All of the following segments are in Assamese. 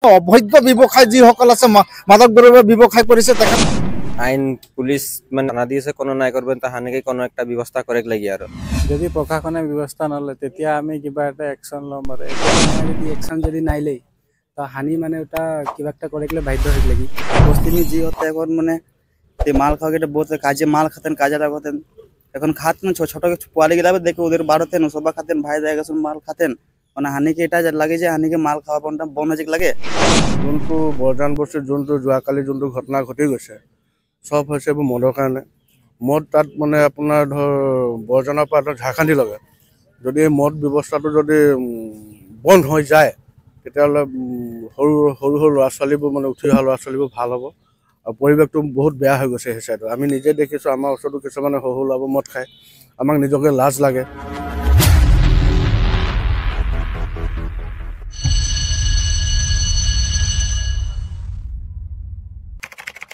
অবৈধ ব্যৱসায় যিসকল আছে মাদক দ্ৰব্য ব্যৱসায় কৰিছে তেখেত আইন পুলিশ মানে জানা দিয়েছে কোনো নাই করবেন তাহানিকে কোনো একটা ব্যবস্থা করে লাগি আর যদি প্রশাসনে ব্যবস্থা নলয় তেতিয়া আমি কিবা একটা অ্যাকশন লম আর যদি অ্যাকশন যদি নাই লই তো হানি মানে ওটা কিবা একটা করে গেলে বাধ্য হয়ে লাগি পশ্চিমী জি হতে এখন মানে মাল খাওয়া গেলে বহুত কাজে মাল খাতেন কাজেরা খাতেন এখন খাতেন ছোট পোয়ালি গেলে দেখে ওদের বাড়তেন সবা খাতেন ভাই জায়গা মাল খাতেন মানে হানিকে এটা লাগে যে হানিকে মাল খাওয়া বন্ধ লাগে যোনটো বৰজান বস্তিত যোনটো যোৱাকালি যোনটো ঘটনা ঘটি গৈছে সব হৈছে এইবোৰ মদৰ কাৰণে মদ তাত মানে আপোনাৰ ধৰ বৰজানৰ পৰা ঝাৰখণ্ডী লগে যদি মদ ব্যৱস্থাটো যদি বন্ধ হৈ যায় তেতিয়াহ'লে সৰু সৰু সৰু ল'ৰা ছোৱালীবোৰ মানে উঠি অহা ল'ৰা ছোৱালীবোৰ ভাল হ'ব আৰু পৰিৱেশটো বহুত বেয়া হৈ গৈছে সেই চাইডত আমি নিজে দেখিছোঁ আমাৰ ওচৰতো কিছুমানে সৰু ল'ৰাবোৰ মদ খায় আমাক নিজকে লাজ লাগে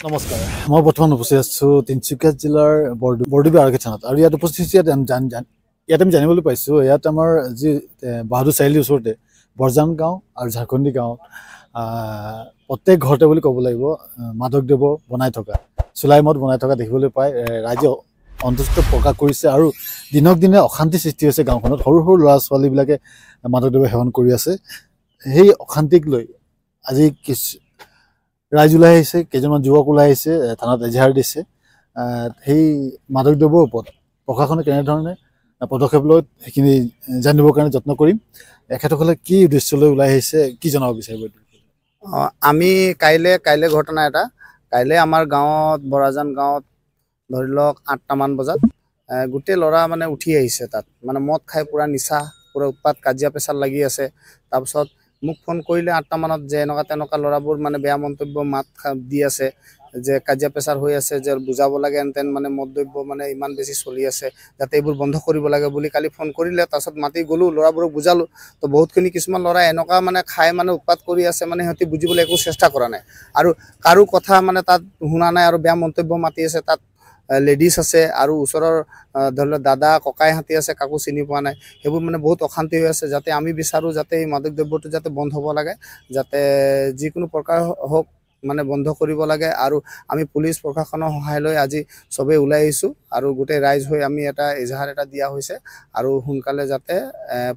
নমস্কাৰ মই বৰ্তমান উপস্থিত আছোঁ তিনিচুকীয়া জিলাৰ বৰদুবি আৰক্ষী থানাত আৰু ইয়াত উপস্থিত ইয়াত আমি জানিবলৈ পাইছোঁ ইয়াত আমাৰ যি বাহাদুৰ চাৰিআলিৰ ওচৰতে বৰজান গাঁও আৰু ঝাৰখণ্ডী গাঁৱত প্ৰত্যেক ঘৰতে বুলি ক'ব লাগিব মাদক দ্ৰব্য বনাই থকা চুলাই মদ বনাই থকা দেখিবলৈ পাই ৰাইজে সন্তুষ্ট প্ৰকাশ কৰিছে আৰু দিনক দিনে অশান্তি সৃষ্টি হৈছে গাঁওখনত সৰু সৰু ল'ৰা ছোৱালীবিলাকে মাদক দ্ৰব্য সেৱন কৰি আছে সেই অশান্তিক লৈ আজি ৰাইজ ওলাই আহিছে কেইজনমান যুৱক ওলাই আহিছে থানাত এজাহাৰ দিছে সেই মাদক দ্ৰব্যৰ ওপৰত প্ৰশাসনে কেনেধৰণে পদক্ষেপ লৈ সেইখিনি জানিবৰ কাৰণে যত্ন কৰিম এখেতসকলে কি উদ্দেশ্য লৈ ওলাই আহিছে কি জনাব বিচাৰিব আমি কাইলে ঘটনা এটা কাইলে আমাৰ গাঁৱত বৰাজান গাঁৱত ধৰি লওক 8টা মান বজাত গোটেই ল'ৰা মানে উঠি আহিছে তাত মানে মদ খাই পুৰা নিচা পুৰা উৎপাত কাজিয়া পেচাল লাগি আছে তাৰপিছত মোক ফোন কৰিলে 8টা মানত যে এনেকুৱা ল'ৰাবোৰ মানে বেয়া মন্তব্য মাত দি আছে যে কাজিয়া পেচাৰ হৈ আছে যে বুজাব লাগে এনতেন মানে মদ্যব্য মানে ইমান বেছি চলি আছে যাতে এইবোৰ বন্ধ কৰিব লাগে বুলি কালি ফোন কৰিলে তাৰপিছত মাতি গ'লো ল'ৰাবোৰক বুজালো তো বহুতখিনি কিছুমান ল'ৰা এনেকুৱা মানে খাই মানে উৎপাত কৰি আছে মানে সিহঁতি বুজিবলৈ একো চেষ্টা কৰা নাই আৰু কাৰো কথা মানে তাত শুনা নাই আৰু বেয়া মন্তব্য মাতি আছে তাত লেডিজ আছে আৰু ওচৰৰ ধৰি লওক দাদা ককাই হাতি আছে কাকো চিনি পোৱা নাই সেইবোৰ মানে বহুত অশান্তি হৈ আছে যাতে আমি বিচাৰোঁ যাতে এই মাদক দ্ৰব্যটো যাতে বন্ধ হ'ব লাগে যাতে যিকোনো প্ৰকাৰ হওক মানে বন্ধ কৰিব লাগে আৰু আমি পুলিচ প্ৰশাসনৰ সহায় লৈ আজি সবে ওলাই আহিছোঁ আৰু গোটেই ৰাইজ হৈ আমি এটা এজাহাৰ এটা দিয়া হৈছে আৰু সোনকালে যাতে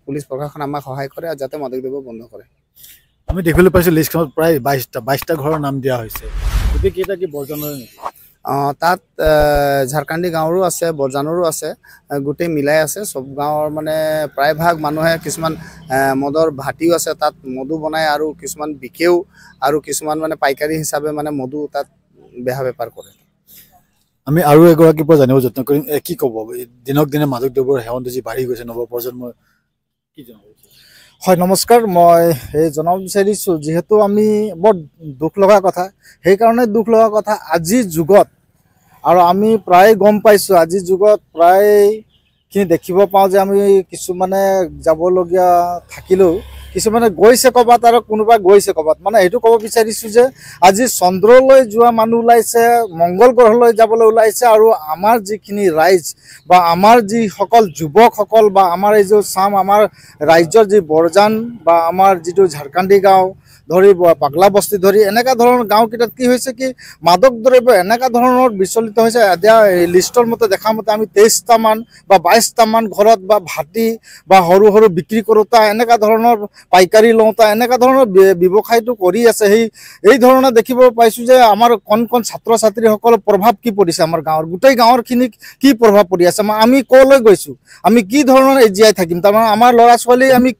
পুলিচ প্ৰশাসন আমাক সহায় কৰে আৰু যাতে মাদক দ্ৰব্য বন্ধ কৰে আমি দেখিবলৈ পাইছোঁ লিষ্টখনত প্ৰায় 22টা ঘৰৰ নাম দিয়া হৈছে গতিকে কেইটা কি বৰজানৰ তাত ঝাৰখণ্ডী গাঁৱৰো আছে বৰজানৰো আছে গোটেই মিলাই আছে সব গাঁৱৰ মানে প্ৰায়ভাগ মানুহে কিছুমান মদৰ ভাটিও আছে তাত মদু বনায় আৰু কিছুমান বিকেও আৰু কিছুমান মানে পাইকাৰী হিচাপে মানে মদু তাত বেহা বেপাৰ কৰে আমি আৰু এগৰাকীৰ পৰা জানিব যত্ন কৰিম কি ক'ব দিনক দিনে মাদক দ্ৰব্যৰ সেৱনটো যি বাঢ়ি গৈছে নৱপ্ৰজন্মৰ কি জনাব হয় নমস্কাৰ মই এই জনাব বিচাৰিছোঁ যিহেতু আমি বৰ দুখ লগা কথা সেইকাৰণে দুখ লগা কথা আজিৰ যুগত আৰু আমি প্ৰায় গম পাইছোঁ আজিৰ যুগত প্ৰায়খিনি দেখিব পাওঁ যে আমি কিছুমানে যাবলগীয়া থাকিলেও কিছুমানে গৈছে ক'ৰবাত আৰু কোনোবা গৈছে ক'ৰবাত মানে সেইটো ক'ব বিচাৰিছোঁ যে আজি চন্দ্ৰলৈ যোৱা মানুহ ওলাইছে মংগল গ্ৰহলৈ যাবলৈ ওলাইছে আৰু আমাৰ যিখিনি ৰাইজ বা আমাৰ যিসকল যুৱকসকল বা আমাৰ এই যে চাম আমাৰ ৰাজ্যৰ যি বৰজান বা আমাৰ যিটো ঝাৰখণ্ডী গাঁও ধৰি পাগলা বস্তি ধৰি এনেকুৱা ধৰণৰ গাঁওকেইটাত কি হৈছে কি মাদক দ্ৰব্য এনেকুৱা ধৰণৰ বিচলিত হৈছে এতিয়া লিষ্টৰ মতে দেখা মতে আমি 23টা মান বা 22টা মান ঘৰত বা ভাটি বা সৰু সৰু বিক্ৰী কৰোঁতা এনেকুৱা ধৰণৰ পাইকাৰী লওঁতা এনেকুৱা ধৰণৰ ব্যৱসায়টো কৰি আছে এই ধৰণে দেখিব পাইছোঁ যে আমাৰ কণ ছাত্ৰ ছাত্ৰীসকলৰ প্ৰভাৱ কি পৰিছে আমাৰ গাঁৱৰ গোটেই গাঁৱৰখিনিক কি প্ৰভাৱ পৰি আছে আমি ক'লৈ গৈছোঁ আমি কি ধৰণৰ জীয়াই থাকিম তাৰমানে আমাৰ ল'ৰা ছোৱালী আমি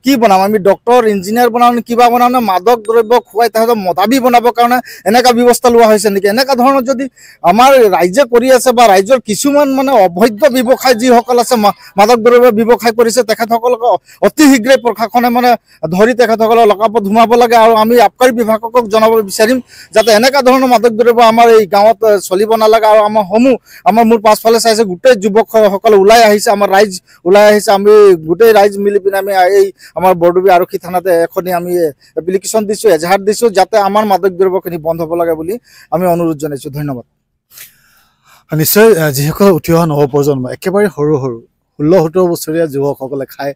কি বনাম আমি ডক্তৰ ইঞ্জিনিয়াৰ বনাওঁ নে কিবা বনাওঁ নে মাদক দ্ৰব্য খুৱাই তাহাঁতক মদাবী বনাবৰ কাৰণে এনেকুৱা ব্যৱস্থা লোৱা হৈছে নেকি এনেকুৱা ধৰণৰ যদি আমাৰ ৰাইজে কৰি আছে বা ৰাইজৰ কিছুমান মানে অবৈধ ব্যৱসায় যিসকল আছে মাদক দ্ৰব্য ব্যৱসায় কৰিছে তেখেতসকলক অতি শীঘ্ৰে প্ৰশাসনে মানে ধৰি তেখেতসকলক লকাপত সোমাব লাগে আৰু আমি আবকাৰী বিভাগক জনাব বিচাৰিম যাতে এনেকুৱা ধৰণৰ মাদক দ্ৰব্য আমাৰ এই গাঁৱত চলিব নালাগে আৰু আমাৰ মোৰ পাছফালে চাইছে গোটেই যুৱকসকলে ওলাই আহিছে আমাৰ ৰাইজ ওলাই আহিছে আমি গোটেই ৰাইজ মিলি পিনে আমি এই আমাৰ বৰদুবি আৰক্ষী থানাতে এখনি আমি এপ্লিকেশ্যন দিছোঁ এজাহাৰ দিছোঁ যাতে আমাৰ মাদক দ্ৰব্যখিনি বন্ধ হ'ব লাগে বুলি আমি অনুৰোধ জনাইছোঁ ধন্যবাদ নিশ্চয় যিসকল উঠি অহা নৱপ্ৰজন্ম একেবাৰে সৰু 16-17 বছৰীয়া যুৱকসকলে খাই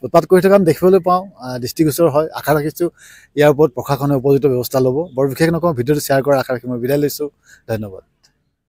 উৎপাত কৰি থকা দেখিবলৈ পাওঁ। দৃষ্টিগোচৰ হয়। আশা ৰাখিছোঁ ইয়াৰ ওপৰত প্ৰশাসনে উপযুক্ত ব্যৱস্থা ল'ব। বৰ বিশেষ নকওঁ, ভিডিঅ'টো শ্বেয়াৰ কৰাৰ আশা ৰাখি মই বিদায় লৈছোঁ। ধন্যবাদ।